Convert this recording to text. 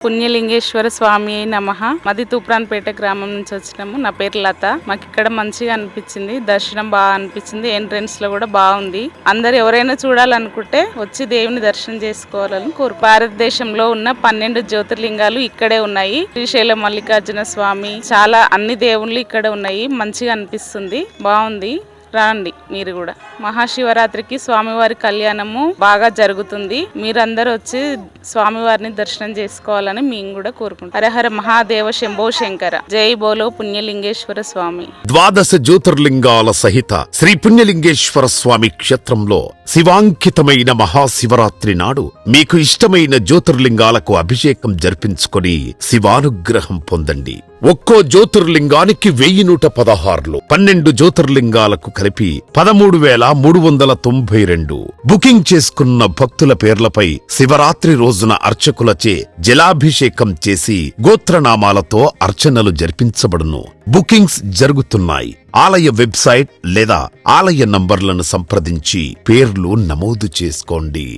పుణ్యలింగేశ్వర స్వామి నమః. మాది తూప్రాన్పేట గ్రామం నుంచి వచ్చినాము. నా పేరు లత. మాకు ఇక్కడ మంచిగా అనిపించింది, దర్శనం బాగా అనిపించింది. ఎంట్రెన్స్ లో కూడా బాగుంది. అందరు ఎవరైనా చూడాలనుకుంటే వచ్చి దేవుని దర్శనం చేసుకోవాలని కోరు. భారతదేశంలో ఉన్న 12 జ్యోతిర్లింగాలు ఇక్కడే ఉన్నాయి. శ్రీశైలం మల్లికార్జున స్వామి, చాలా అన్ని దేవుళ్ళు ఇక్కడ ఉన్నాయి. మంచిగా అనిపిస్తుంది, బాగుంది. రాండి మీరు కూడా. మహాశివరాత్రికి స్వామివారి కళ్యాణము బాగా జరుగుతుంది. మీరందరూ వచ్చి స్వామివారిని దర్శనం చేసుకోవాలని మేము కూడా కోరుకుంటాం. హరహర మహాదేవ శంభో శంకర. జై బోలో పుణ్యలింగేశ్వర స్వామి. 12 జ్యోతిర్లింగాల సహిత శ్రీ పుణ్యలింగేశ్వర స్వామి క్షేత్రంలో శివాంకితమైన మహాశివరాత్రి నాడు మీకు ఇష్టమైన జ్యోతిర్లింగాలకు అభిషేకం జరిపించుకొని శివానుగ్రహం పొందండి. ఒక్కో జ్యోతిర్లింగానికి 1116, 12 జ్యోతిర్లింగాలకు కలిపి 13,392. బుకింగ్ చేసుకున్న భక్తుల పేర్లపై శివరాత్రి రోజున అర్చకులచే జలాభిషేకం చేసి గోత్రనామాలతో అర్చనలు జరిపించబడును. బుకింగ్స్ జరుగుతున్నాయి. ఆలయ వెబ్సైట్ లేదా ఆలయ నంబర్లను సంప్రదించి పేర్లు నమోదు చేసుకోండి.